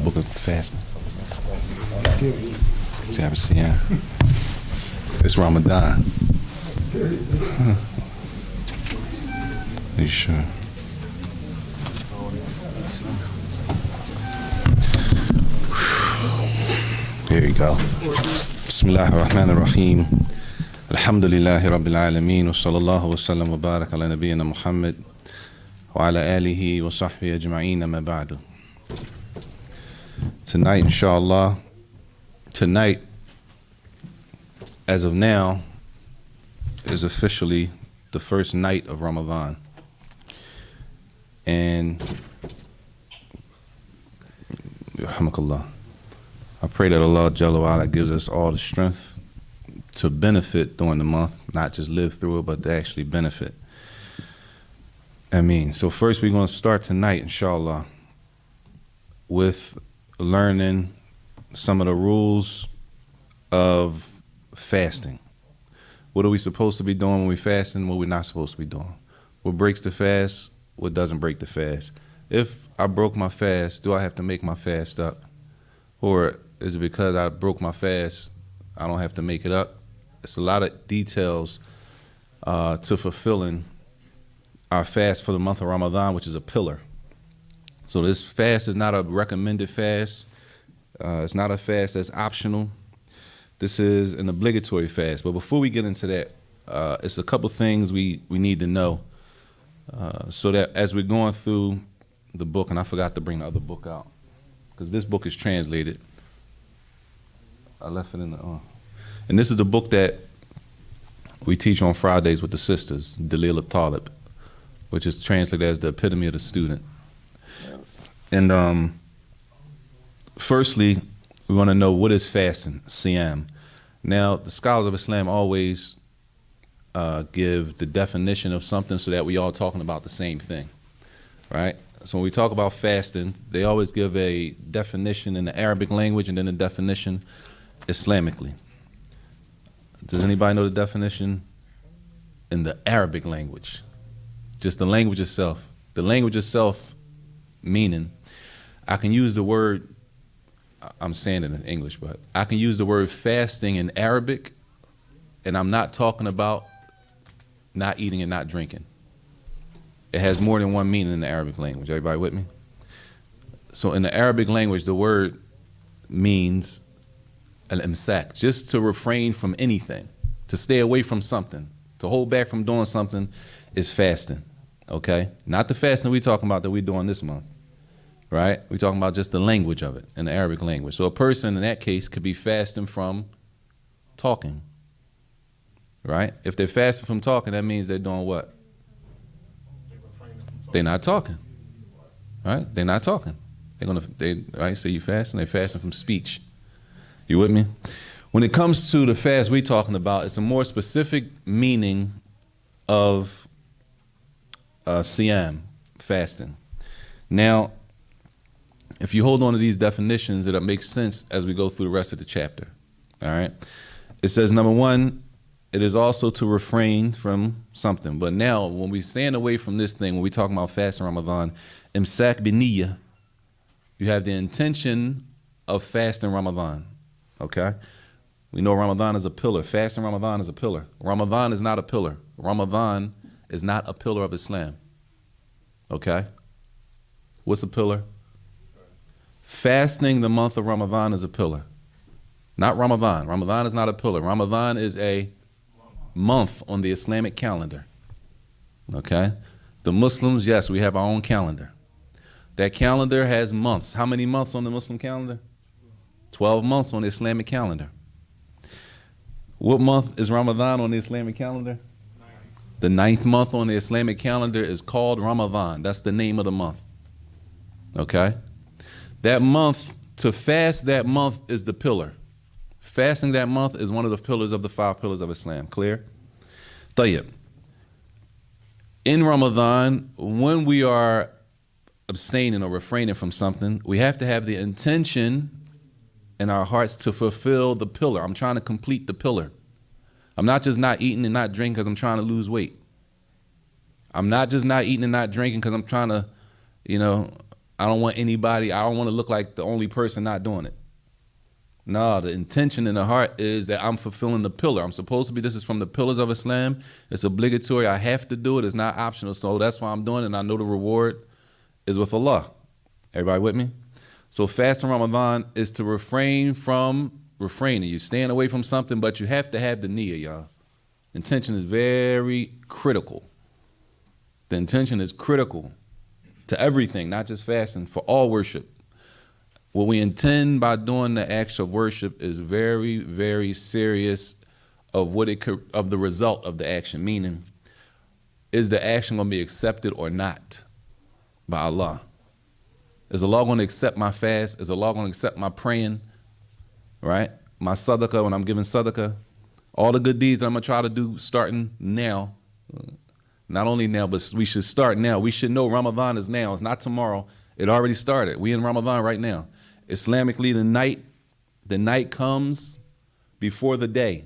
Book of fasting. Yeah. It's Ramadan. Are you sure? Here you go. Bismillahir Rahmanir Rahim. Alhamdulillahi Rabbil Alameen. Wa sallallahu wa sallam wa barak ala nabiyyina Muhammad wa ala alihi wa sahbihi ajma'een ma ba'du. Tonight, inshallah, as of now, is officially the first night of Ramadan. And Alhamdulillah, I pray that Allah Jalla wa Ala gives us all the strength to benefit during the month, not just live through it, but to actually benefit. So first we're going to start tonight, inshallah, with learning some of the rules of fasting. What are we supposed to be doing when we fasting? What we're not supposed to be doing? What breaks the fast? What doesn't break the fast? If I broke my fast, do I have to make my fast up? Or is it because I broke my fast, I don't have to make it up? It's a lot of details to fulfilling our fast for the month of Ramadan, which is a pillar. So this fast is not a recommended fast. It's not a fast that's optional. This is an obligatory fast. But before we get into that, it's a couple things we need to know so that as we're going through the book, and I forgot to bring the other book out because this book is translated. I left it in the and this is the book that we teach on Fridays with the sisters, Daleel At-Talib, which is translated as the epitome of the student. And firstly, we want to know what is fasting, siyam. Now, the scholars of Islam always give the definition of something so that we all talking about the same thing, right? So when we talk about fasting, they always give a definition in the Arabic language and then a definition Islamically. Does anybody know the definition in the Arabic language? Just the language itself. The language itself meaning, I can use the word, I'm saying it in English, but I can use the word fasting in Arabic, and I'm not talking about not eating and not drinking. It has more than one meaning in the Arabic language. Everybody with me? So in the Arabic language, the word means al-imsak, just to refrain from anything, to stay away from something, to hold back from doing something is fasting, okay? Not the fasting we're talking about that we're doing this month, right? We're talking about just the language of it in the Arabic language. So a person in that case could be fasting from talking, right? If they're fasting from talking, that means they're doing what? They're not talking, right? They're not talking. Right? So you fasting, they're fasting from speech. You with me? When it comes to the fast we're talking about, it's a more specific meaning of siyam, fasting. Now, if you hold on to these definitions, it'll make sense as we go through the rest of the chapter. All right? It says, number one, it is also to refrain from something. But now, when we stand away from this thing, when we talk about fasting Ramadan, imsak biniyya, you have the intention of fasting Ramadan. Okay? We know Ramadan is a pillar. Fasting Ramadan is a pillar. Ramadan is not a pillar. Ramadan is not a pillar of Islam. Okay? What's a pillar? Fasting the month of Ramadan is a pillar. Not Ramadan. Ramadan is not a pillar. Ramadan is a month on the Islamic calendar. Okay? The Muslims, yes, we have our own calendar. That calendar has months. How many months on the Muslim calendar? 12 months on the Islamic calendar. What month is Ramadan on the Islamic calendar? The 9th month on the Islamic calendar is called Ramadan. That's the name of the month. Okay? That month, to fast that month is the pillar. Fasting that month is one of the pillars of the 5 pillars of Islam. Clear? Tayyib. In Ramadan, when we are abstaining or refraining from something, we have to have the intention in our hearts to fulfill the pillar. I'm trying to complete the pillar. I'm not just not eating and not drinking because I'm trying to lose weight. I'm not just not eating and not drinking because I'm trying to, I don't want I don't want to look like the only person not doing it. No, the intention in the heart is that I'm fulfilling the pillar. I'm supposed to be, this is from the pillars of Islam. It's obligatory. I have to do it. It's not optional. So that's why I'm doing it, and I know the reward is with Allah. Everybody with me? So fasting Ramadan is to refrain from refraining. You're staying away from something, but you have to have the niyyah, y'all. Intention is very critical. The intention is critical to everything, not just fasting, for all worship. What we intend by doing the acts of worship is very, very serious of of the result of the action. Meaning, is the action going to be accepted or not by Allah? Is Allah going to accept my fast? Is Allah going to accept my praying? Right? My sadaqah, when I'm giving sadaqah. All the good deeds that I'm going to try to do starting now. Not only now, but we should start now. We should know Ramadan is now. It's not tomorrow. It already started. We in Ramadan right now. Islamically, the night comes before the day.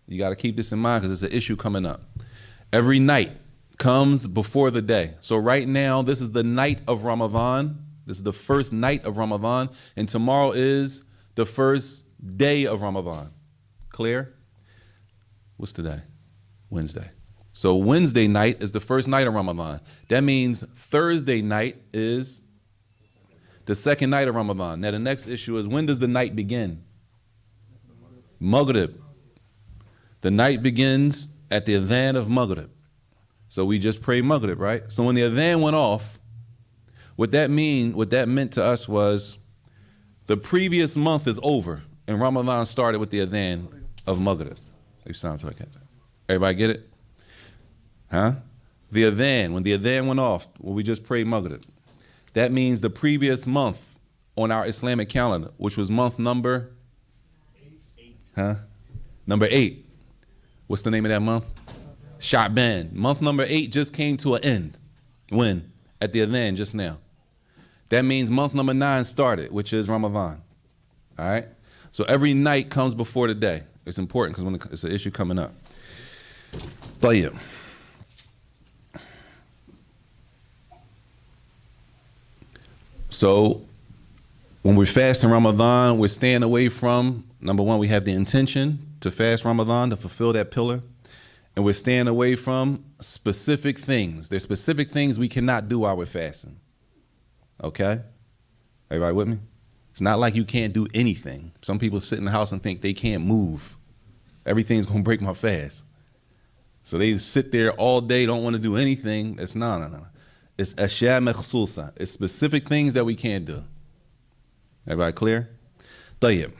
You got to keep this in mind because it's an issue coming up. Every night comes before the day. So right now, this is the night of Ramadan. This is the first night of Ramadan. And tomorrow is the first day of Ramadan. Clear? What's today? Wednesday. So Wednesday night is the first night of Ramadan. That means Thursday night is the second night of Ramadan. Now the next issue is, when does the night begin? Maghrib. The night begins at the adhan of Maghrib. So we just pray Maghrib, right? So when the adhan went off, what that meant to us was the previous month is over and Ramadan started with the adhan of Maghrib. Everybody get it? Huh? The adhan, when the adhan went off, when we just prayed Maghrib, that means the previous month on our Islamic calendar, which was month number? 8. Number 8. What's the name of that month? Sha'ban. Month number 8 just came to an end. When? At the adhan just now. That means month number 9 started, which is Ramadan. All right? So every night comes before the day. It's important because it's an issue coming up. Tayyib. So when we're fasting Ramadan, we're staying away from, number one, we have the intention to fast Ramadan, to fulfill that pillar. And we're staying away from specific things. There's specific things we cannot do while we're fasting. Okay? Everybody with me? It's not like you can't do anything. Some people sit in the house and think they can't move. Everything's going to break my fast. So they sit there all day, don't want to do anything. It's no. It's ashya makhsusa. It's specific things that we can't do. Everybody clear? Tayyib.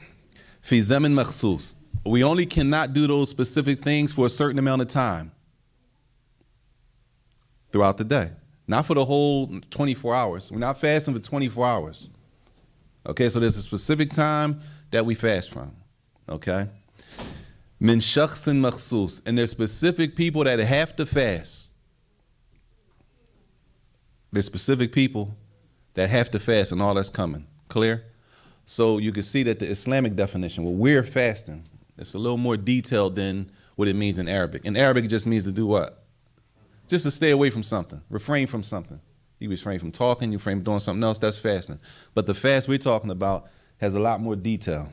Fi zaman makhsus. We only cannot do those specific things for a certain amount of time throughout the day. Not for the whole 24 hours. We're not fasting for 24 hours. Okay, so there's a specific time that we fast from. Okay? Min shakhsin makhsus. And there's specific people that have to fast. There's specific people that have to fast and all that's coming. Clear? So you can see that the Islamic definition, when we're fasting, it's a little more detailed than what it means in Arabic. In Arabic, it just means to do what? Just to stay away from something, refrain from something. You refrain from talking, you refrain from doing something else, that's fasting. But the fast we're talking about has a lot more detail.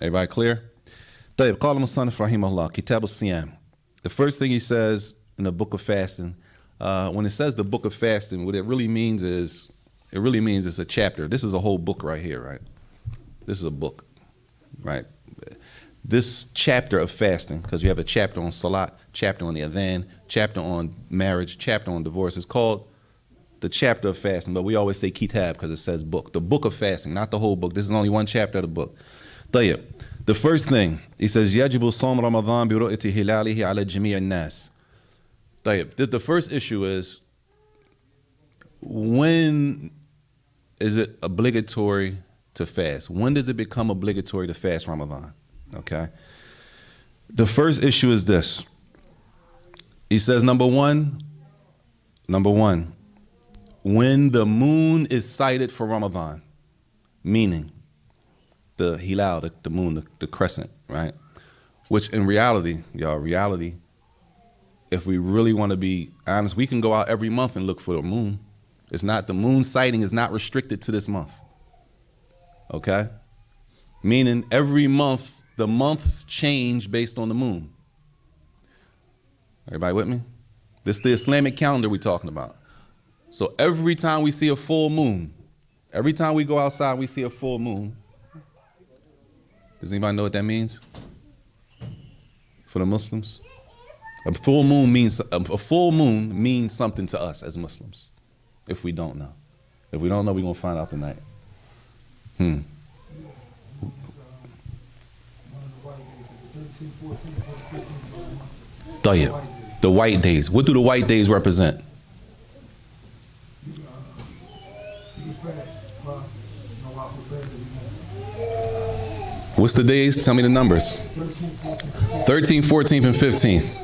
Everybody clear? طيب قال المصنف رحمه الله كتاب الصيام. The first thing he says in the book of fasting, when it says the book of fasting, what it really means is, it's a chapter. This is a whole book right here, right? This is a book, right? This chapter of fasting, because you have a chapter on salat, chapter on the adhan, chapter on marriage, chapter on divorce. It's called the chapter of fasting, but we always say kitab because it says book. The book of fasting, not the whole book. This is only one chapter of the book. طيب. The first thing, he says, يجب صوم رمضان برؤية هلاله على جميع الناس. طيب. The first issue is, when is it obligatory to fast? When does it become obligatory to fast Ramadan? Okay. The first issue is this. He says, number one, when the moon is sighted for Ramadan, meaning the hilal, the moon, the crescent, right? Which in reality, y'all, reality if we really want to be honest, we can go out every month and look for the moon. It's not, the moon sighting is not restricted to this month. Okay? Meaning every month, the months change based on the moon. Everybody with me? This is the Islamic calendar we're talking about. So every time we see a full moon, every time we go outside, we see a full moon. Does anybody know what that means? For the Muslims? A full moon means something to us as Muslims. If we don't know. If we don't know, we're going to find out tonight. The white days. What do the white days represent? What's the days? Tell me the numbers. 13th, 14th, and 15th.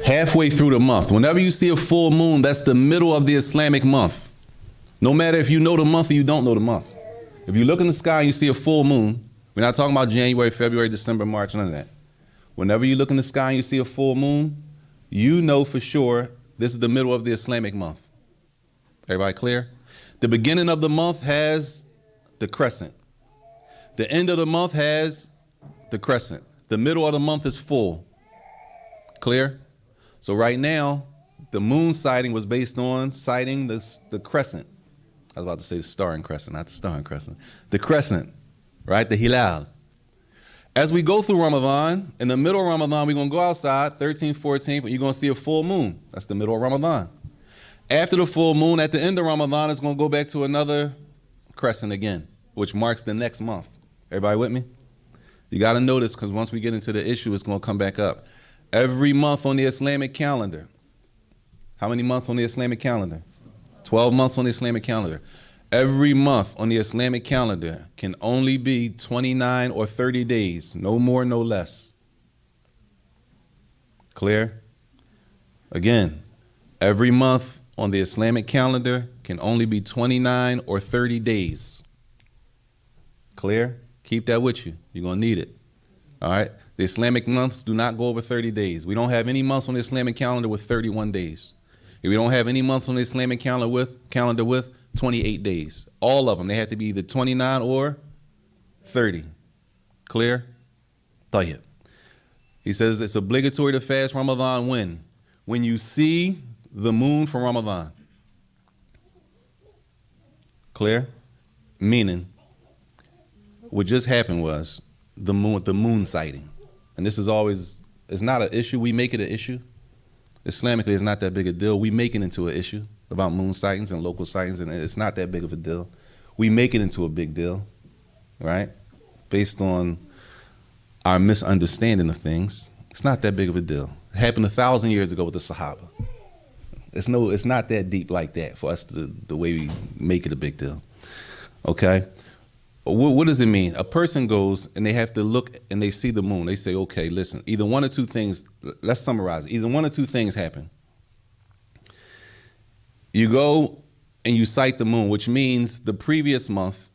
Halfway through the month. Whenever you see a full moon, that's the middle of the Islamic month. No matter if you know the month or you don't know the month. If you look in the sky and you see a full moon, we're not talking about January, February, December, March, none of that. Whenever you look in the sky and you see a full moon, you know for sure this is the middle of the Islamic month. Everybody clear? The beginning of the month has the crescent. The end of the month has the crescent. The middle of the month is full. Clear? So right now, the moon sighting was based on sighting the crescent. I was about to say the star and crescent, not the star and crescent. The crescent, right? The hilal. As we go through Ramadan, in the middle of Ramadan, we're going to go outside, 13th, 14th, and you're going to see a full moon. That's the middle of Ramadan. After the full moon, at the end of Ramadan, it's going to go back to another crescent again, which marks the next month. Everybody with me? You got to notice, because once we get into the issue, it's going to come back up. Every month on the Islamic calendar. How many months on the Islamic calendar? 12 months on the Islamic calendar. Every month on the Islamic calendar can only be 29 or 30 days, no more, no less. Clear? Again, every month on the Islamic calendar can only be 29 or 30 days. Clear? Keep that with you. You're going to need it. All right? The Islamic months do not go over 30 days. We don't have any months on the Islamic calendar with 31 days. We don't have any months on the Islamic calendar with 28 days. All of them, they have to be either 29 or 30. Clear? Tayyib. He says it's obligatory to fast Ramadan when? When you see the moon for Ramadan. Clear? Meaning, what just happened was the moon sighting. And this is always, it's not an issue. We make it an issue. Islamically, it's not that big a deal. We make it into an issue about moon sightings and local sightings, and it's not that big of a deal. We make it into a big deal, right? Based on our misunderstanding of things. It's not that big of a deal. It happened 1,000 years ago with the Sahaba. It's not that deep like that for us to, the way we make it a big deal. Okay? What does it mean? A person goes and they have to look and they see the moon. They say, okay, listen, either one or two things, let's summarize it. Either one or two things happen. You go and you sight the moon, which means the previous month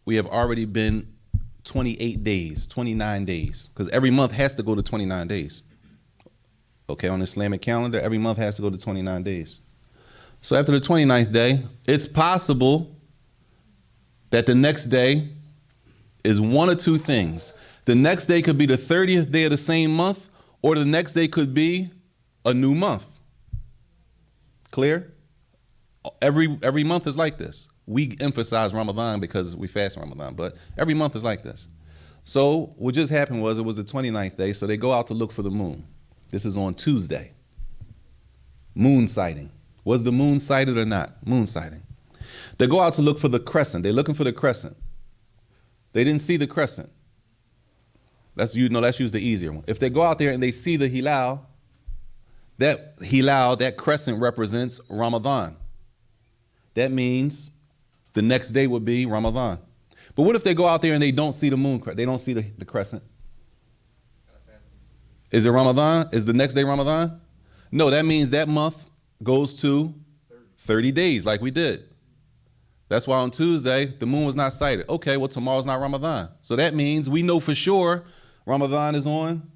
we have already been 28 days, 29 days, because every month has to go to 29 days. Okay, on the Islamic calendar, every month has to go to 29 days. So after the 29th day, it's possible that the next day is one or two things. The next day could be the 30th day of the same month, or the next day could be a new month. Clear? Every month is like this. We emphasize Ramadan because we fast Ramadan, but every month is like this. So what just happened was it was the 29th day, so they go out to look for the moon. This is on Tuesday. Moon sighting. Was the moon sighted or not? Moon sighting. They go out to look for the crescent. They're looking for the crescent. They didn't see the crescent. Let's use the easier one. If they go out there and they see the hilal, that crescent represents Ramadan. That means the next day would be Ramadan. But what if they go out there and they don't see the moon? They don't see the crescent. Is it Ramadan? Is the next day Ramadan? No, that means that month goes to 30 days like we did. That's why on Tuesday, the moon was not sighted. Okay, well, tomorrow's not Ramadan. So that means we know for sure Ramadan is on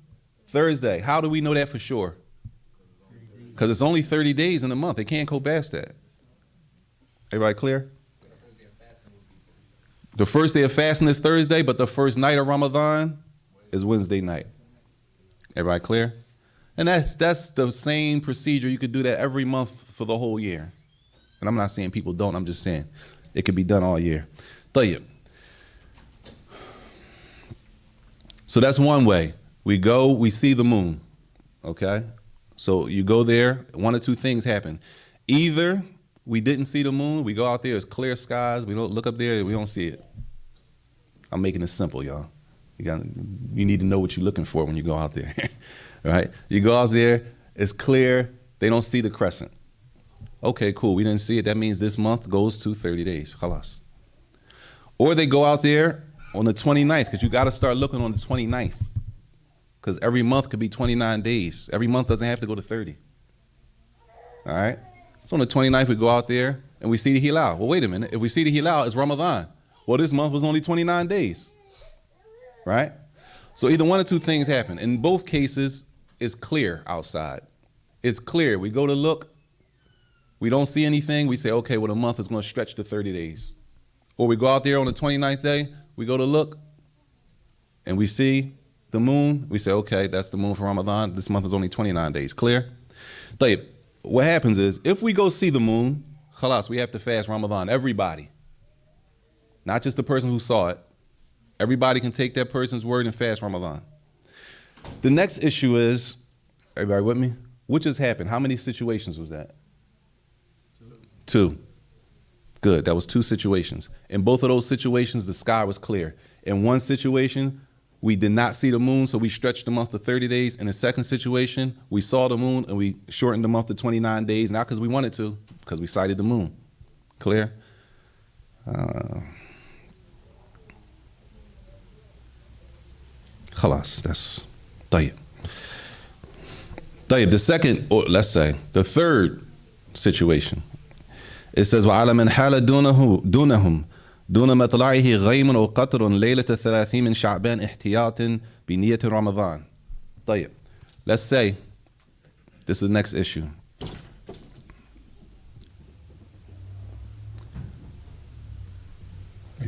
Thursday. How do we know that for sure? Because it's only 30 days in a month. It can't go past that. Everybody clear? The first day of fasting is Thursday, but the first night of Ramadan is Wednesday night. Everybody clear? And that's the same procedure. You could do that every month for the whole year. And I'm not saying people don't. I'm just saying it could be done all year. Tayyib. So that's one way. We go, we see the moon. Okay? So you go there, one or two things happen. Either we didn't see the moon, we go out there, it's clear skies, we don't look up there, we don't see it. I'm making it simple, y'all. You need to know what you're looking for when you go out there. Right? You go out there, it's clear, they don't see the crescent. Okay, cool, we didn't see it. That means this month goes to 30 days. Khalas. Or they go out there on the 29th, because you got to start looking on the 29th. Because every month could be 29 days. Every month doesn't have to go to 30. All right? So on the 29th, we go out there and we see the hilal. Well, wait a minute. If we see the hilal, it's Ramadan. Well, this month was only 29 days. Right? So either one or two things happen. In both cases, it's clear outside. It's clear. We go to look. We don't see anything. We say, okay, well, the month is going to stretch to 30 days. Or we go out there on the 29th day. We go to look and we see the moon. We say, okay, that's the moon for Ramadan. This month is only 29 days. Clear? What happens is, if we go see the moon, khalas, we have to fast Ramadan. Everybody. Not just the person who saw it. Everybody can take that person's word and fast Ramadan. The next issue is, everybody with me? What just happened? How many situations was that? Two. Good, that was two situations. In both of those situations, the sky was clear. In one situation, we did not see the moon, so we stretched the month to 30 days. In the second situation, we saw the moon and we shortened the month to 29 days, not because we wanted to, because we sighted the moon. Clear? Khalas, that's tayyib. Tayyib, the second, or let's say, the third situation. It says, وَعَلَى مَنْ حَالَ دُونَهُمْ دون مطلعه غيم أو قطر ليلة 30 من شعبان احتياط بنية رمضان. طيب, let's say this is the next issue.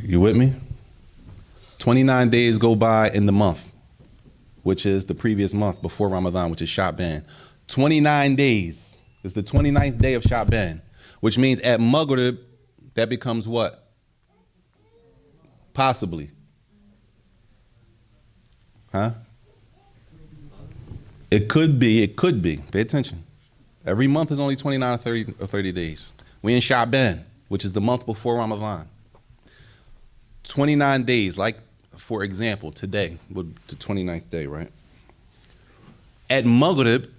You with me? 29 days go by in the month, which is the previous month before Ramadan, which is Sha'ban. 29 days is the 29th day of Sha'ban, which means at Maghrib, that becomes what? Possibly. Huh? It could be. Pay attention. Every month is only 29 or 30 days. We in Sha'ban, which is the month before Ramadan. 29 days, like, for example, today, the 29th day, right? At Maghrib,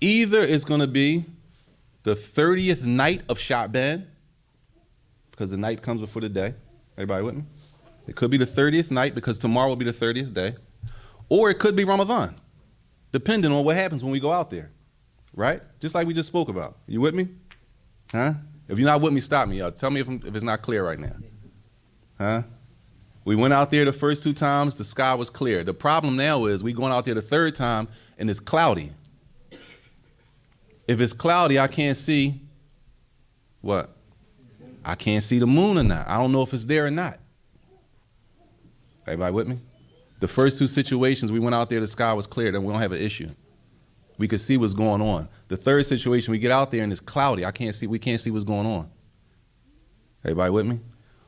either it's going to be the 30th night of Sha'ban, because the night comes before the day. Everybody with me? It could be the 30th night, because tomorrow will be the 30th day. Or it could be Ramadan, depending on what happens when we go out there. Right? Just like we just spoke about. You with me? Huh? If you're not with me, stop me. Tell me if it's not clear right now. Huh? We went out there the first two times, the sky was clear. The problem now is we going out there the third time and it's cloudy. If it's cloudy, I can't see what? I can't see the moon or not. I don't know if it's there or not. Everybody with me? The first two situations, we went out there, the sky was clear, then we don't have an issue. We could see what's going on. The third situation, we get out there and it's cloudy. We can't see what's going on. Everybody with me?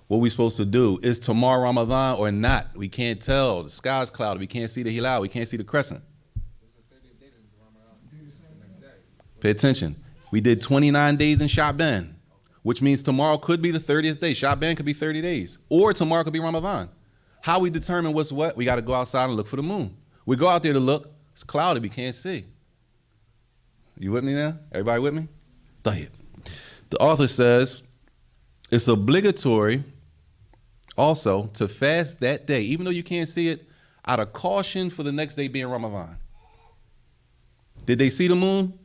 What we supposed to do? Is tomorrow Ramadan or not? We can't tell. The sky's cloudy. We can't see the hilal. We can't see the crescent. Pay attention. We did 29 days in Sha'ban, which means tomorrow could be the 30th day. Sha'ban could be 30 days. Or tomorrow could be Ramadan. How we determine what's what? We got to go outside and look for the moon. We go out there to look. It's cloudy. We can't see. You with me now? Everybody with me? Tayyib. The author says it's obligatory also to fast that day, even though you can't see it, out of caution for the next day being Ramadan. Did they see the moon?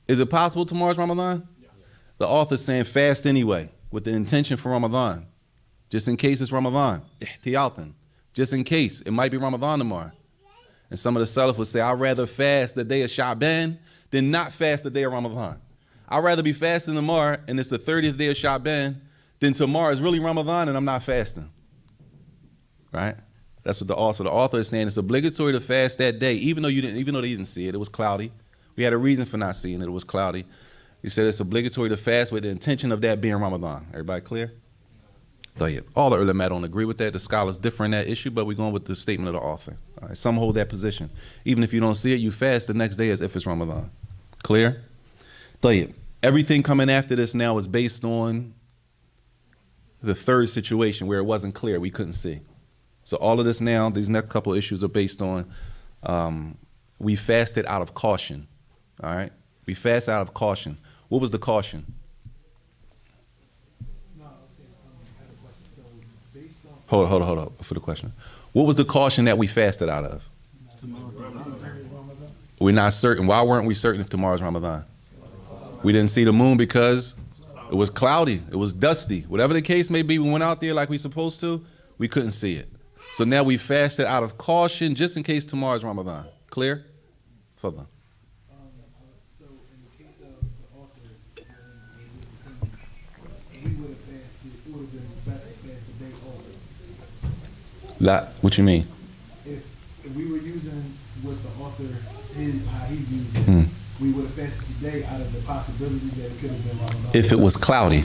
Is it possible tomorrow's Ramadan? The author's saying fast anyway, with the intention for Ramadan. Just in case it's Ramadan. Ihtiyatan. Just in case. It might be Ramadan tomorrow. And some of the Salaf would say, I'd rather fast the day of Sha'ban than not fast the day of Ramadan. I'd rather be fasting tomorrow and it's the 30th day of Sha'ban than tomorrow is really Ramadan and I'm not fasting. Right? That's what the author is saying. It's obligatory to fast that day, even though they didn't see it. It was cloudy. We had a reason for not seeing it. It was cloudy. He said it's obligatory to fast with the intention of that being Ramadan. Everybody clear? All the ulama don't agree with that. The scholars differ in that issue, but we're going with the statement of the author. All right, some hold that position. Even if you don't see it, you fast the next day as if it's Ramadan. Clear? Everything coming after this now is based on the third situation where it wasn't clear, we couldn't see. So all of this now, these next couple of issues are based on we fasted out of caution. All right? We fasted out of caution. What was the caution? Hold up for the question. What was the caution that we fasted out of? We're not certain. Why weren't we certain if tomorrow's Ramadan? We didn't see the moon because it was cloudy. It was dusty. Whatever the case may be, we went out there like we supposed to. We couldn't see it. So now we fasted out of caution just in case tomorrow's Ramadan. Clear? Further. So in the case of the author, we would have fasted, it would have been best to fast the day also. What you mean? If we were using what the author, how he used it, we would have fasted today out of the possibility that it could have been Ramadan. If it was cloudy.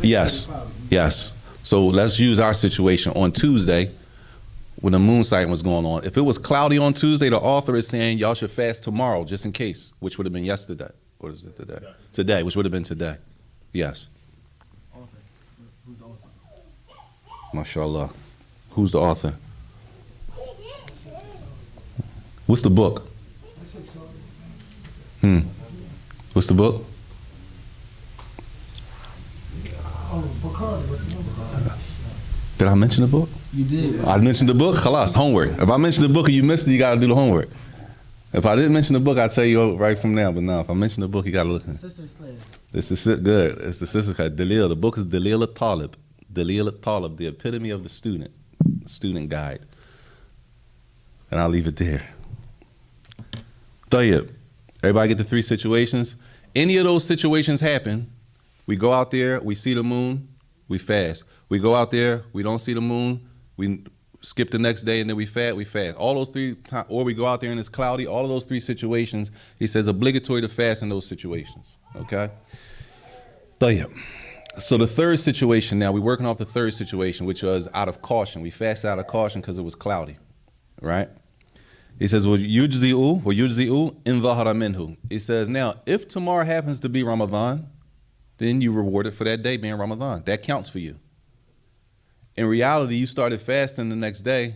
Yes. Yes. So let's use our situation on Tuesday when the moon sighting was going on. If it was cloudy on Tuesday, the author is saying y'all should fast tomorrow just in case, which would have been yesterday. What is it today? Today, which would have been today. Yes. Who's the author? MashaAllah. Who's the author? What's the book? What's the book? Did I mention the book? You did. I mentioned the book? Khalas, homework. If I mentioned the book and you missed it, you got to do the homework. If I didn't mention the book, I'll tell you right from now. But now, if I mention the book, you got to listen. Sister slave. It's good. It's the sister called Daleel. The book is Daleel At-Talib. Daleel At-Talib, the epitome of the student guide. And I'll leave it there. Tayyib. Everybody get the three situations? Any of those situations happen, we go out there, we see the moon, we fast. We go out there, we don't see the moon, we skip the next day and then we fast. All those three times, or we go out there and it's cloudy, all of those three situations, he says obligatory to fast in those situations, okay? Tayyib. So the third situation now, we're working off the third situation, which was out of caution. We fasted out of caution because it was cloudy, right? He says, وَيُجْزِئُ إِنْ ظَهَرَ مِنْهُ. He says, now, if tomorrow happens to be Ramadan, then you rewarded for that day being Ramadan. That counts for you. In reality, you started fasting the next day,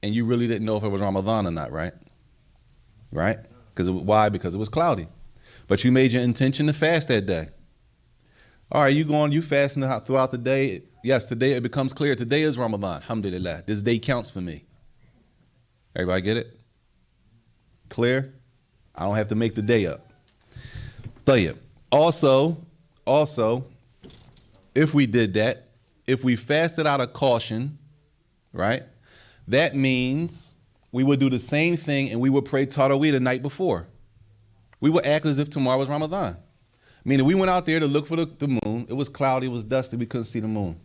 and you really didn't know if it was Ramadan or not, right? Right? Why? Because it was cloudy. But you made your intention to fast that day. All right, you fasting throughout the day. Yes, today it becomes clear. Today is Ramadan. Alhamdulillah. This day counts for me. Everybody get it? Clear? I don't have to make the day up. Tayyib. Also, if we did that, if we fasted out of caution, right, that means we would do the same thing and we would pray Taraweeh the night before. We would act as if tomorrow was Ramadan. Meaning we went out there to look for the moon. It was cloudy, it was dusty, we couldn't see the moon.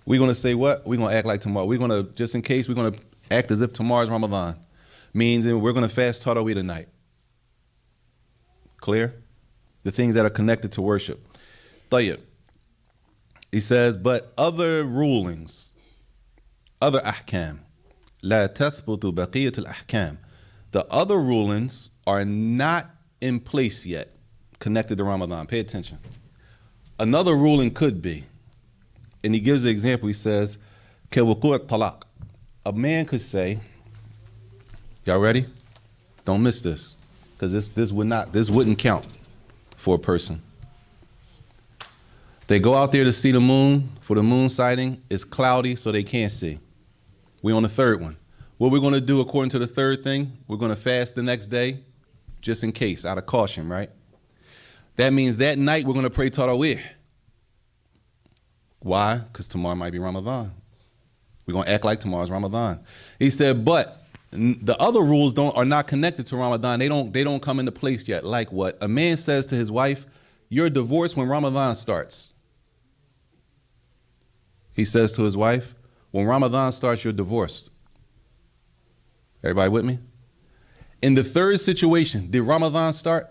We're going to say what? We're going to act like tomorrow. We're going to, just in case, we're going to act as if tomorrow's Ramadan. Means we're going to fast Taraweeh tonight. Clear? The things that are connected to worship. Tayyib. He says, but other rulings, other ahkam, la tathbutu baqiyat al-ahkam. The other rulings are not in place yet, connected to Ramadan. Pay attention. Another ruling could be, and he gives the example, he says, كَوُقُوعِ الطَّلَاقِ. A man could say, y'all ready? Don't miss this, because this wouldn't count for a person. They go out there to see the moon for the moon sighting. It's cloudy, so they can't see. We're on the third one. What we're going to do according to the third thing, we're going to fast the next day, just in case, out of caution, right? That means that night we're going to pray Taraweeh. Why? Because tomorrow might be Ramadan. We're going to act like tomorrow's Ramadan. He said, but The other rules are not connected to Ramadan. They don't come into place yet. Like what? A man says to his wife, "You're divorced when Ramadan starts." He says to his wife, "When Ramadan starts, you're divorced." Everybody with me? In the third situation, did Ramadan start?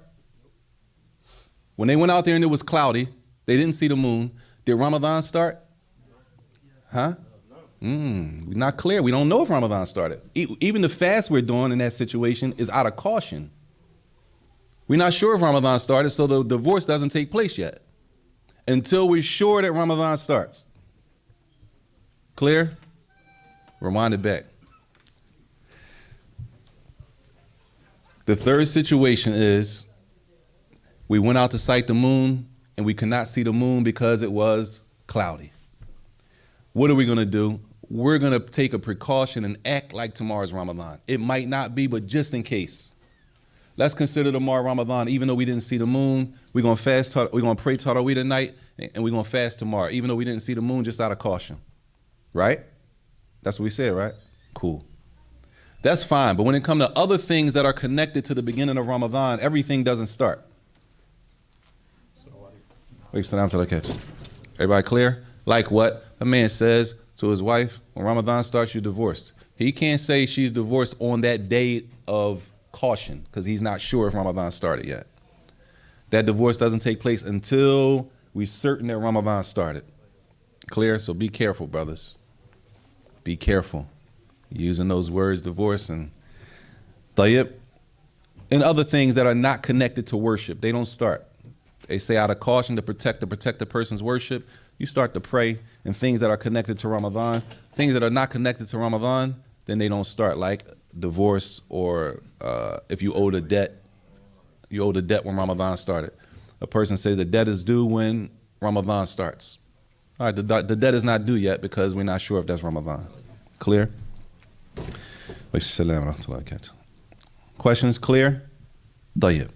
When they went out there and it was cloudy, they didn't see the moon. Did Ramadan start? Huh? We're not clear. We don't know if Ramadan started. Even the fast we're doing in that situation is out of caution. We're not sure if Ramadan started, so the divorce doesn't take place yet until we're sure that Ramadan starts. Clear? Rewind it back. The third situation is we went out to sight the moon and we could not see the moon because it was cloudy. What are we going to do? We're going to take a precaution and act like tomorrow's Ramadan. It might not be, but just in case. Let's consider tomorrow Ramadan. Even though we didn't see the moon, we're going to fast, we're going to pray Tarawih tonight, and we're going to fast tomorrow, even though we didn't see the moon, just out of caution. Right? That's what we said, right? Cool. That's fine, but when it comes to other things that are connected to the beginning of Ramadan, everything doesn't start. Wait, sit down till I catch it. Everybody clear? Like what? A man says to his wife, when Ramadan starts, you're divorced. He can't say she's divorced on that day of caution because he's not sure if Ramadan started yet. That divorce doesn't take place until we're certain that Ramadan started. Clear? So be careful, brothers. Be careful. Using those words, divorce and tayyib, and other things that are not connected to worship. They don't start. They say out of caution to protect the person's worship. You start to pray, and things that are connected to Ramadan, things that are not connected to Ramadan, then they don't start, like divorce or if you owe the debt, you owe the debt when Ramadan started. A person says the debt is due when Ramadan starts. All right, the debt is not due yet because we're not sure if that's Ramadan. Clear? Questions clear? طيب.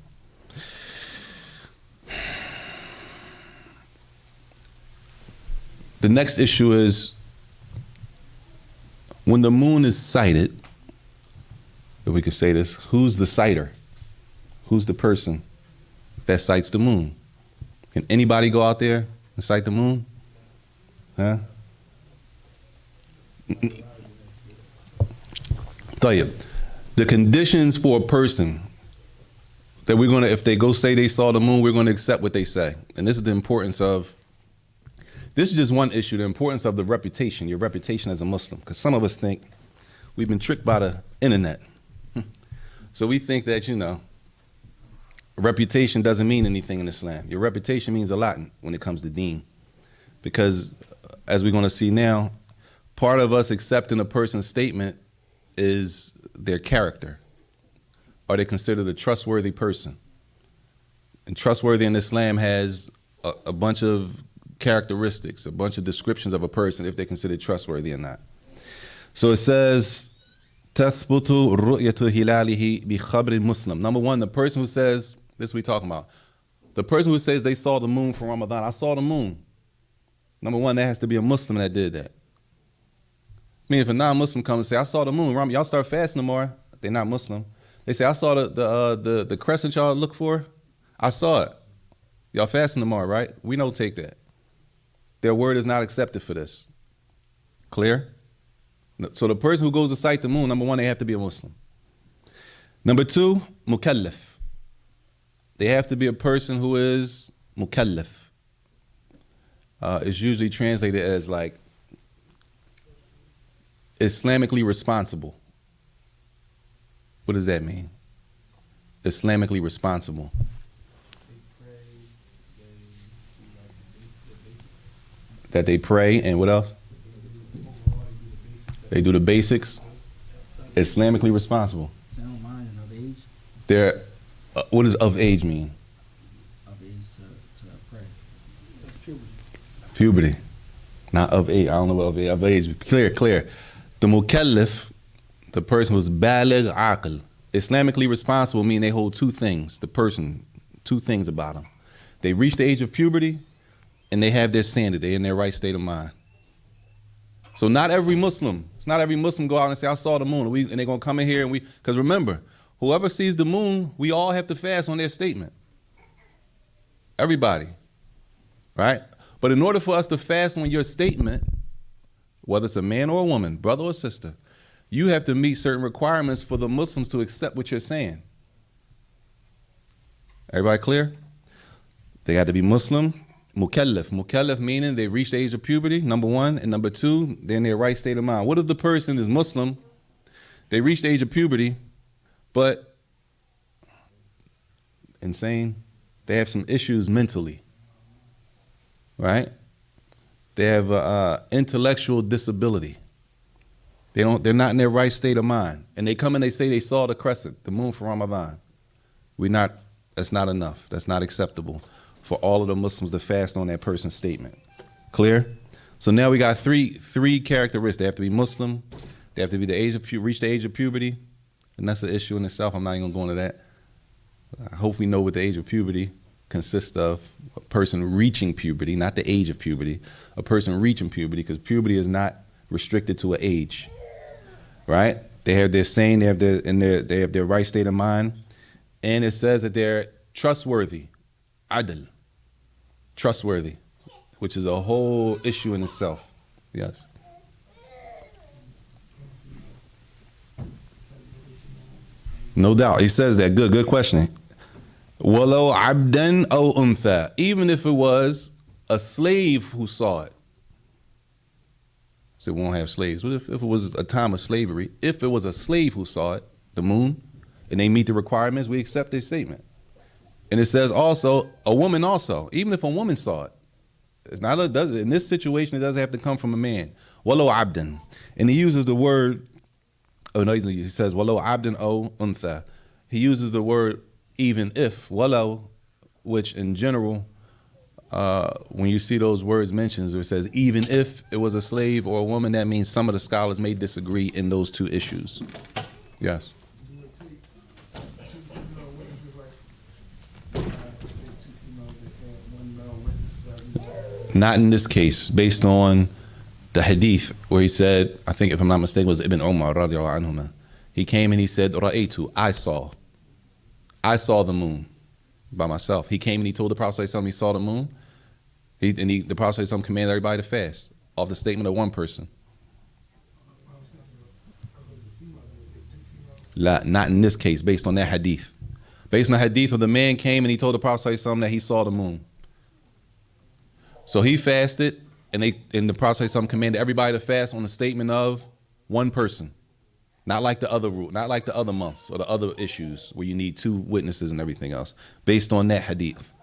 The next issue is when the moon is sighted, if we could say this, who's the sighter? Who's the person that sights the moon? Can anybody go out there and sight the moon? Huh? طيب. The conditions for a person that we're gonna, if they go say they saw the moon, we're gonna accept what they say. And this is the importance of, this is just one issue, the importance of the reputation, your reputation as a Muslim. Because some of us think we've been tricked by the internet. So we think that, reputation doesn't mean anything in Islam. Your reputation means a lot when it comes to deen. Because as we're gonna see now, part of us accepting a person's statement is their character. Are they considered a trustworthy person? And trustworthy in Islam has a bunch of characteristics, a bunch of descriptions of a person if they're considered trustworthy or not. So it says, تَثْبُتُ رُؤْيَةُ هِلَالِهِ بِخَبْرٍ Muslim. Number one, the person who says, this we talking about, the person who says they saw the moon for Ramadan, I saw the moon. Number one, there has to be a Muslim that did that. I mean, if a non-Muslim comes and say, I saw the moon, y'all start fasting tomorrow. They're not Muslim. They say, I saw the crescent y'all look for. I saw it. Y'all fasting tomorrow, right? We don't take that. Their word is not accepted for this. Clear? So the person who goes to sight the moon, number one, they have to be a Muslim. Number two, mukallaf. They have to be a person who is mukallaf. It's usually translated as like Islamically responsible. What does that mean? Islamically responsible. That they pray and what else? They do the basics. Islamically responsible. Sound mind and of age. They're, what does of age mean? Of age to pray. That's puberty. Puberty. Not of age. I don't know what of age. Clear. The mukallaf, the person who's baligh aql. Islamically responsible mean they hold two things. The person, two things about them. They reach the age of puberty and they have their sanity. They're in their right state of mind. So not every Muslim, it's not every Muslim go out and say, I saw the moon. And they're going to come in here and because remember, whoever sees the moon, we all have to fast on their statement. Everybody, right? But in order for us to fast on your statement, whether it's a man or a woman, brother or sister, you have to meet certain requirements for the Muslims to accept what you're saying. Everybody clear? They got to be Muslim, mukallaf. Mukallaf meaning they reached the age of puberty, number one. And number two, they're in their right state of mind. What if the person is Muslim, they reached the age of puberty, but insane, they have some issues mentally, right? They have an intellectual disability. They're not in their right state of mind. And they come and they say they saw the crescent, the moon for Ramadan. That's not enough. That's not acceptable for all of the Muslims to fast on that person's statement. Clear? So now we got three characteristics. They have to be Muslim. They have to be reach the age of puberty. And that's an issue in itself. I'm not even going to go into that. I hope we know what the age of puberty consists of. A person reaching puberty, not the age of puberty. A person reaching puberty, because puberty is not restricted to an age. Right? They have their saying, they have their right state of mind. And it says that they're trustworthy. Adl. Trustworthy. Which is a whole issue in itself. Yes. No doubt. He says that. Good question. Walau abdan aw untha. Even if it was a slave who saw it. So we won't have slaves. What if it was a time of slavery? If it was a slave who saw it, the moon, and they meet the requirements, we accept their statement. And it says also, a woman also, even if a woman saw it. It's not, in this situation, it doesn't have to come from a man. Walau abdan. And he uses the word, he says, walau abdan aw untha. He uses the word even if, walau, which in general, when you see those words mentioned, it says even if it was a slave or a woman, that means some of the scholars may disagree in those two issues. Yes. Not in this case, based on the hadith where he said, I think if I'm not mistaken, it was Ibn Umar radiallahu anhuma. He came and he said, Ra'aytu, I saw the moon by myself. He came and he told the Prophet ﷺ he saw the moon. The Prophet ﷺ commanded everybody to fast off the statement of one person. Not in this case, based on that hadith. Based on the hadith of the man came and he told the Prophet ﷺ that he saw the moon. So he fasted, and the Prophet ﷺ commanded everybody to fast on the statement of one person. Not like the other rule, not like the other months or the other issues where you need two witnesses and everything else. Based on that hadith.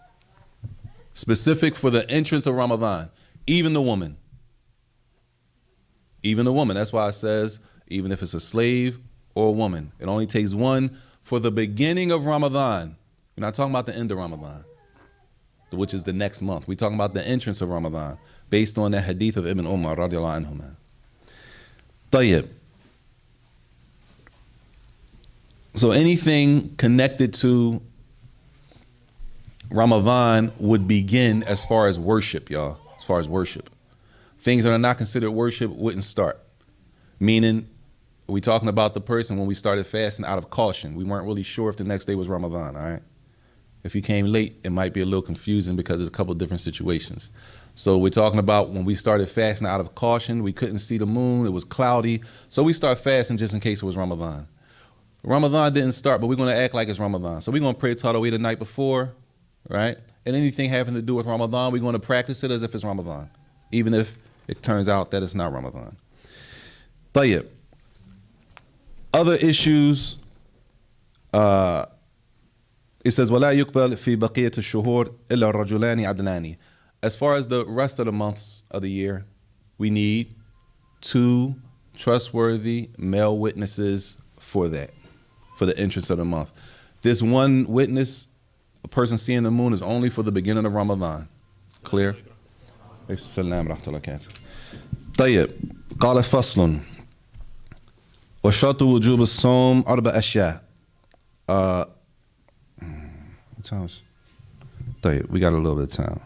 Specific for the entrance of Ramadan. Even the woman. Even the woman. That's why it says, even if it's a slave or a woman. It only takes one for the beginning of Ramadan. We're not talking about the end of Ramadan, which is the next month. We're talking about the entrance of Ramadan. Based on that hadith of Ibn Umar radiallahu anhuma. Tayyib. So anything connected to Ramadan would begin as far as worship, y'all. As far as worship. Things that are not considered worship wouldn't start. Meaning, we talking about the person when we started fasting out of caution. We weren't really sure if the next day was Ramadan, all right? If you came late, it might be a little confusing because there's a couple of different situations. So we're talking about when we started fasting out of caution, we couldn't see the moon, it was cloudy. So we start fasting just in case it was Ramadan. Ramadan didn't start, but we're going to act like it's Ramadan. So we're going to pray Tarawih the night before, right? And anything having to do with Ramadan, we're going to practice it as if it's Ramadan, even if it turns out that it's not Ramadan. Tayyib. Other issues, it says, وَلَا يُقْبَلْ فِي بَقِيَةِ الشُّهُورِ إِلَّا الرَّجُلَانِ عَدْلَانِ. As far as the rest of the months of the year, we need 2 trustworthy male witnesses for that, for the entrance of the month. This one witness, a person seeing the moon, is only for the beginning of Ramadan. Clear? Assalamu alaikum. طيب. قال فصل وشرط وجوب الصوم 4 أشياء. What time is it? We got a little bit of time.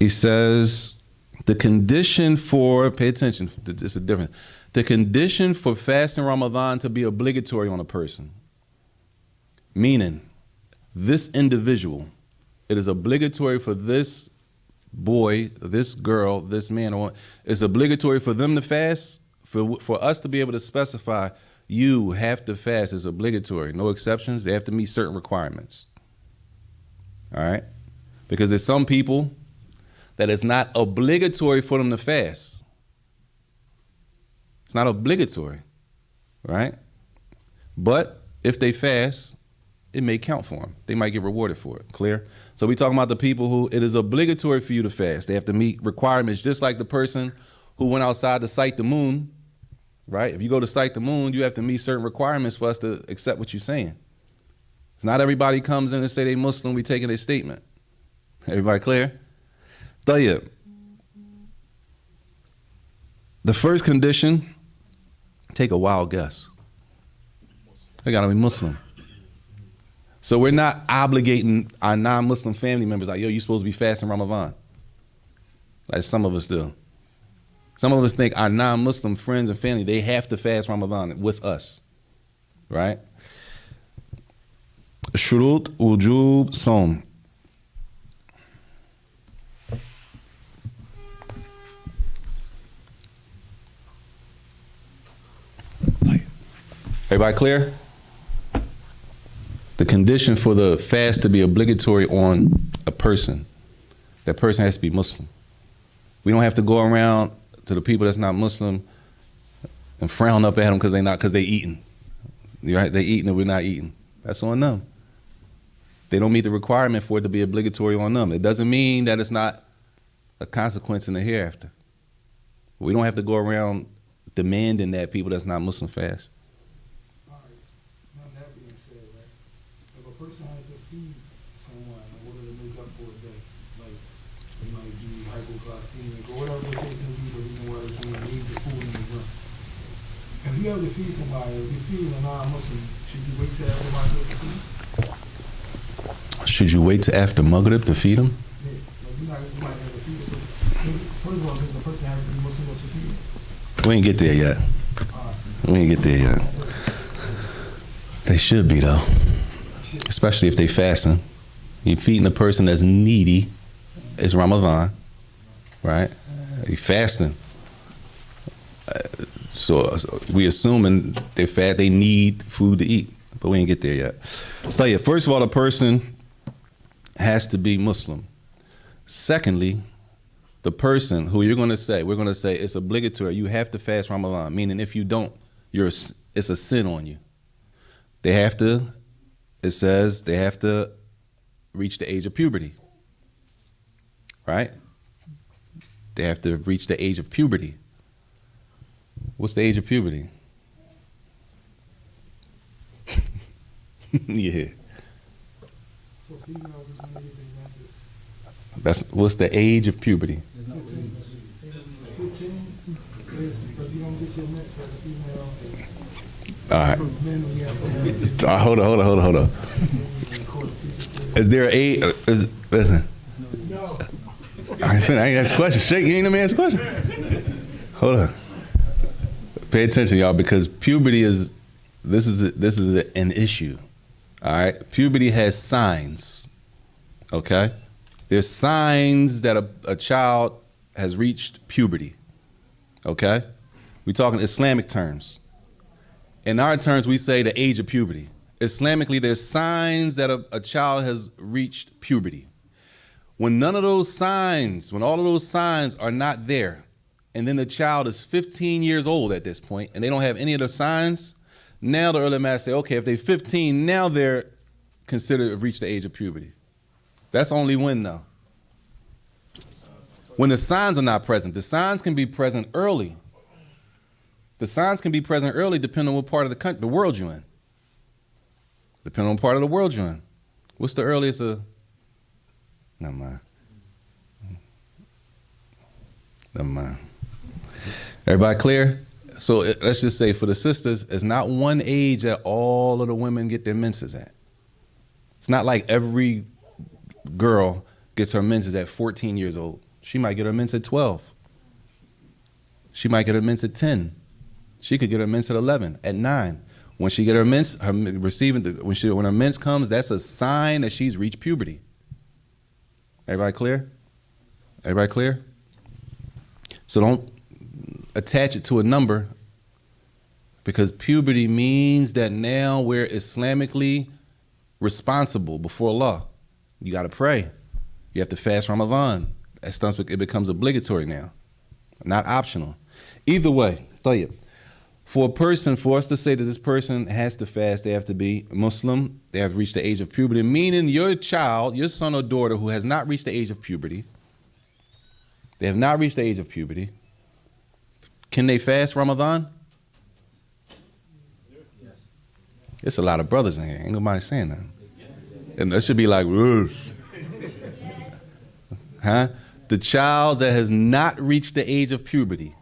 He says, the condition for, pay attention, it's a different, the condition for fasting Ramadan to be obligatory on a person, meaning this individual, it is obligatory for this boy, this girl, this man, or it's obligatory for them to fast, for us to be able to specify you have to fast is obligatory, no exceptions. They have to meet certain requirements. All right? Because there's some people that it's not obligatory for them to fast. It's not obligatory, right? But if they fast, it may count for them. They might get rewarded for it. Clear? So we're talking about the people who it is obligatory for you to fast. They have to meet requirements, just like the person who went outside to sight the moon, right? If you go to sight the moon, you have to meet certain requirements for us to accept what you're saying. Not everybody comes in and say they Muslim, we taking their statement. Everybody clear? Tayyib. The first condition, take a wild guess. They gotta be Muslim. So we're not obligating our non-Muslim family members like, yo, you're supposed to be fasting Ramadan. Like some of us do. Some of us think our non-Muslim friends and family, they have to fast Ramadan with us, right? Shurut wujub som. Everybody clear? The condition for the fast to be obligatory on a person, that person has to be Muslim. We don't have to go around to the people that's not Muslim and frown up at them because they eating. Right? They eating and we're not eating. That's on them. They don't meet the requirement for it to be obligatory on them. It doesn't mean that it's not a consequence in the hereafter. We don't have to go around demanding that people that's not Muslim fast. Person has to feed someone in order to make up for a day. Like, they might be hypoglycemic or whatever the case may be, the reason why they can't leave the food in the room. If you have to feed somebody, if you feed a non-Muslim, should you wait till after Maghrib to feed? Should you wait till after Maghrib to feed them? Yeah, like you might have to feed a person. First of all, does the person have to be Muslim that's to feed? We ain't get there yet. We ain't get there yet. They should be though. Especially if they fasting. You're feeding a person that's needy. It's Ramadan, right? You fasting. So we assuming they need food to eat, but we ain't get there yet. But yeah, first of all, the person has to be Muslim. Secondly, the person who we're going to say it's obligatory. You have to fast Ramadan, meaning if you don't, it's a sin on you. It says they have to reach the age of puberty, right? They have to reach the age of puberty. What's the age of puberty? Yeah. For females, it's when they get their menses. What's the age of puberty? 15 is, but you don't get your mens as a female. All right. Men, we have to have Hold on. Is there an age? Listen. No. I ain't ask a question. Shake, you ain't let me ask a question. Hold on. Pay attention, y'all, because puberty is an issue. All right. Puberty has signs. Okay. There's signs that a child has reached puberty. Okay. We're talking Islamic terms. In our terms, we say the age of puberty. Islamically, there's signs that a child has reached puberty. When all of those signs are not there, and then the child is 15 years old at this point, and they don't have any of the signs, now the ulama say, okay, if they're 15, now they're considered to have reached the age of puberty. That's only when, though. When the signs are not present. The signs can be present early. The signs can be present early depending on what part of the world you're in. Depending on what part of the world you're in. What's the earliest? Never mind. Everybody clear? So let's just say for the sisters, it's not one age that all of the women get their menses at. It's not like every girl gets her menses at 14 years old. She might get her mints at 12. She might get her mints at 10. She could get her mints at 11, at 9. When she get her mints, when her mints comes, that's a sign that she's reached puberty. Everybody clear? Everybody clear? So don't attach it to a number, because puberty means that now we're Islamically responsible before Allah. You got to pray. You have to fast Ramadan. It becomes obligatory now, not optional. Either way, طيب. For us to say that this person has to fast, they have to be Muslim, they have reached the age of puberty, meaning your child, your son or daughter who has not reached the age of puberty, they have not reached the age of puberty, can they fast Ramadan? Yes. It's a lot of brothers in here. Ain't nobody saying that. And that should be like, whoosh. Huh? The child that has not reached the age of puberty,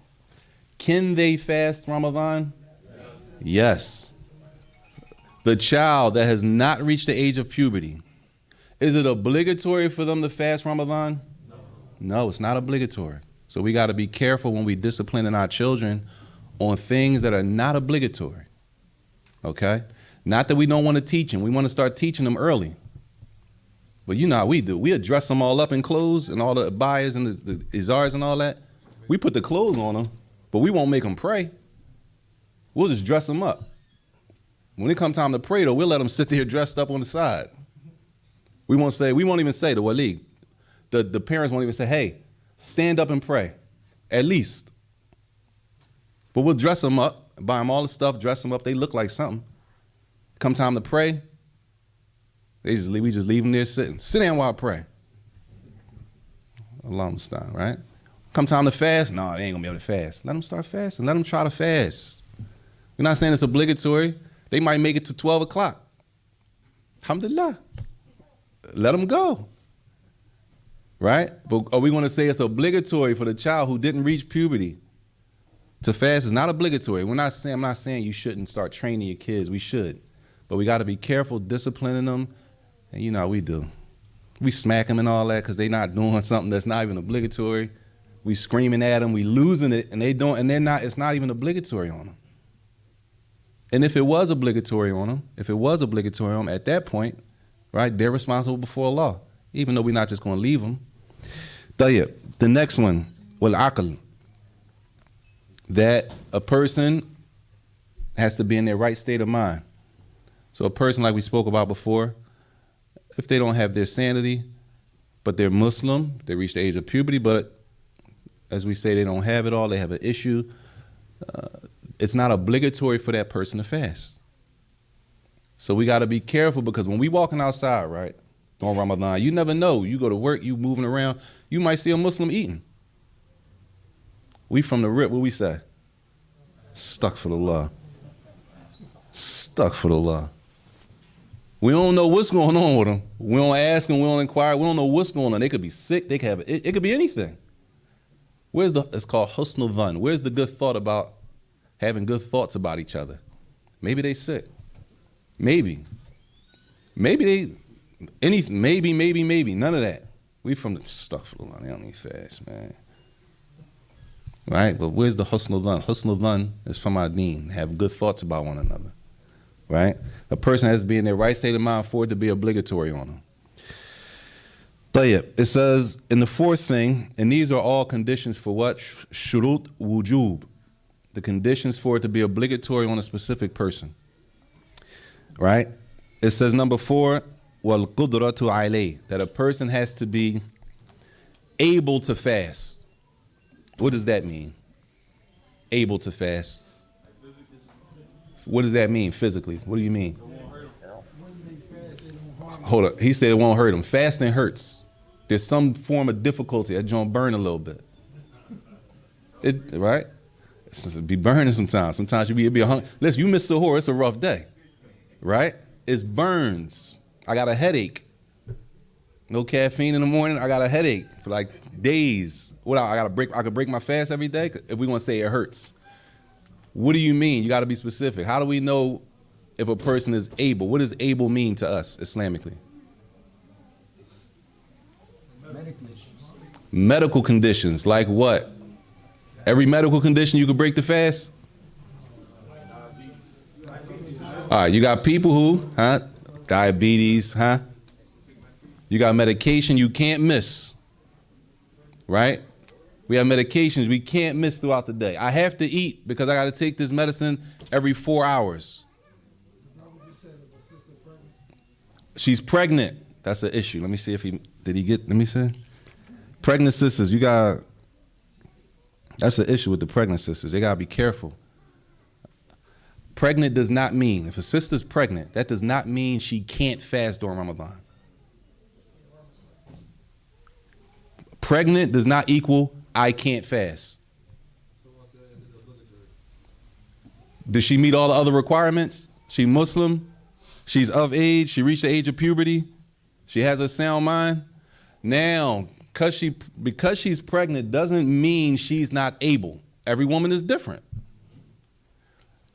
can they fast Ramadan? Yes. The child that has not reached the age of puberty, is it obligatory for them to fast Ramadan? No, it's not obligatory. So we got to be careful when we disciplining our children on things that are not obligatory. Okay? Not that we don't want to teach them. We want to start teaching them early. But you know how we do. We dress them all up in clothes and all the abayas and the izars and all that. We put the clothes on them, but we won't make them pray. We'll just dress them up. When it comes time to pray, though, we'll let them sit there dressed up on the side. We won't even say the wali. The parents won't even say, hey, stand up and pray, at least. But we'll dress them up, buy them all the stuff, dress them up. They look like something. Come time to pray, we just leave them there sitting. Sit down while I pray. Allah Mustaan, right? Come time to fast, no, they ain't gonna be able to fast. Let them start fasting. Let them try to fast. We're not saying it's obligatory. They might make it to 12 o'clock. Alhamdulillah. Let them go. Right? But are we going to say it's obligatory for the child who didn't reach puberty to fast? It's not obligatory. I'm not saying you shouldn't start training your kids. We should. But we got to be careful disciplining them. And you know how we do. We smack them and all that because they're not doing something that's not even obligatory. We screaming at them. We losing it. And it's not even obligatory on them. And if it was obligatory on them, at that point, right, they're responsible before Allah. Even though we're not just going to leave them. The next one, wal-aql, that a person has to be in their right state of mind. So a person, like we spoke about before, if they don't have their sanity, but they're Muslim, they reach the age of puberty, but as we say, they don't have it all, they have an issue, it's not obligatory for that person to fast. So we got to be careful, because when we walking outside, right, during Ramadan, you never know. You go to work, you moving around, you might see a Muslim eating. We from the rip, what we say? Stuck for the law. Stuck for the law. We don't know what's going on with them. We don't ask them, we don't inquire, we don't know what's going on. They could be sick, they could have it could be anything. It's called husnul dhan. Where's the good thought about having good thoughts about each other? Maybe they sick. Maybe. Maybe. None of that. We from the stuff for the line. They don't need fast, man. Right? But where's the husnul dhan? Husnul dhan is from our deen. Have good thoughts about one another. Right? A person has to be in their right state of mind for it to be obligatory on them. It says in the fourth thing, and these are all conditions for what? Shurut wujub. The conditions for it to be obligatory on a specific person. Right? It says number 4, wal qudratu alayh, that a person has to be able to fast. What does that mean? Able to fast. What does that mean physically? What do you mean? Hold up. He said it won't hurt him. Fasting hurts. There's some form of difficulty. That joint burn a little bit. Right? It be burning sometimes. Sometimes you be hungry. Listen, you miss Sahur, it's a rough day. Right? It's burns. I got a headache. No caffeine in the morning. I got a headache for like days. What I could break my fast every day if we want to say it hurts. What do you mean? You got to be specific. How do we know if a person is able? What does able mean to us Islamically? Medically Medical conditions, like what? Every medical condition you could break the fast? All right, you got people who, diabetes, You got medication you can't miss, right? We have medications we can't miss throughout the day. I have to eat because I got to take this medicine every 4 hours. She's pregnant. That's an issue. Let me see if let me see. Pregnant sisters, that's an issue with the pregnant sisters. They got to be careful. Pregnant does not mean, if a sister's pregnant, that does not mean she can't fast during Ramadan. Pregnant does not equal I can't fast. Does she meet all the other requirements? She Muslim, she's of age, she reached the age of puberty, she has a sound mind. Now, because she's pregnant doesn't mean she's not able. Every woman is different.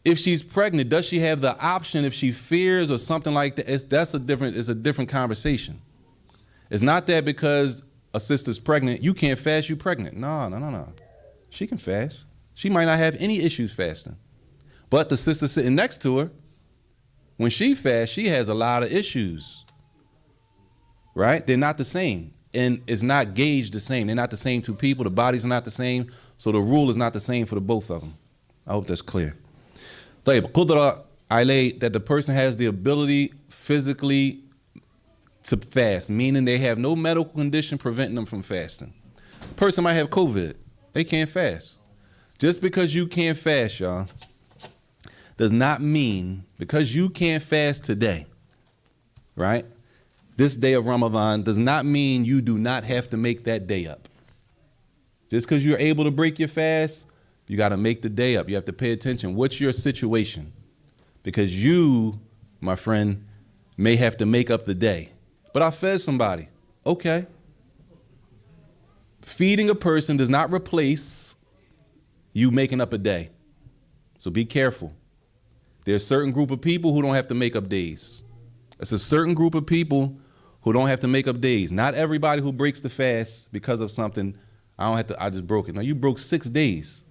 If she's pregnant, does she have the option if she fears or something like that? It's a different conversation. It's not that because a sister's pregnant, you can't fast, you pregnant. No. She can fast. She might not have any issues fasting. But the sister sitting next to her, when she fasts, she has a lot of issues. Right? They're not the same. And it's not gauged the same. They're not the same two people. The bodies are not the same. So the rule is not the same for the both of them. I hope that's clear. Qudra alayh, that the person has the ability physically to fast, meaning they have no medical condition preventing them from fasting. Person might have COVID. They can't fast. Just because you can't fast, y'all, does not mean, because you can't fast today, right? This day of Ramadan does not mean you do not have to make that day up. Just because you're able to break your fast, you got to make the day up. You have to pay attention. What's your situation? Because you, my friend, may have to make up the day. But I fed somebody. Okay. Feeding a person does not replace you making up a day. So be careful. There's a certain group of people who don't have to make up days. It's a certain group of people who don't have to make up days. Not everybody who breaks the fast because of something, I just broke it. No, you broke 6 days.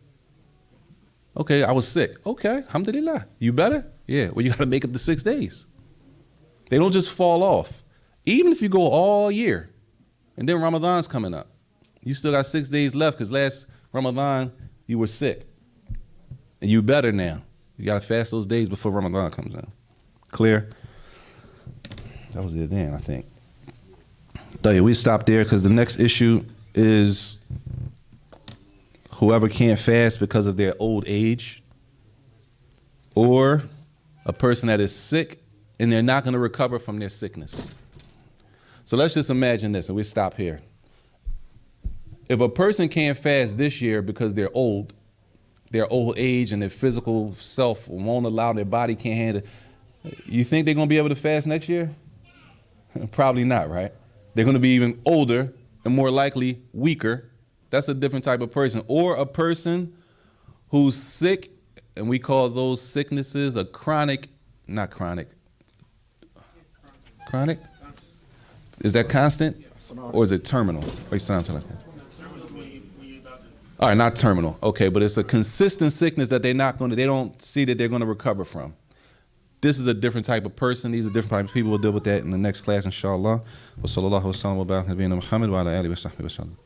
Okay, I was sick. Okay, alhamdulillah. You better? Yeah, well, you got to make up the 6 days. They don't just fall off. Even if you go all year, and then Ramadan's coming up, you still got 6 days left because last Ramadan, you were sick. And you better now. You got to fast those days before Ramadan comes in. Clear? That was it then, I think. We stop there because the next issue is whoever can't fast because of their old age, or a person that is sick and they're not going to recover from their sickness. So let's just imagine this, and we stop here. If a person can't fast this year because they're old, their old age and their physical self won't allow, their body can't handle it, you think they're going to be able to fast next year? Probably not, right? They're going to be even older and more likely weaker. That's a different type of person. Or a person who's sick, and we call those sicknesses a chronic, not chronic. Chronic? Is that constant? Or is it terminal? Or you sound like that? All right, not terminal. Okay, but it's a consistent sickness that they don't see that they're going to recover from. This is a different type of person. These are different types of people. We'll deal with that in the next class, inshallah. Wa sallallahu wa sallam wa barak nabiyina Muhammad wa ala alihi wa sahbihi wa sallam.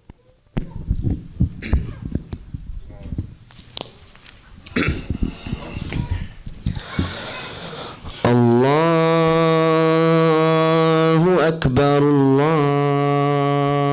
Allahu Akbar, Allah.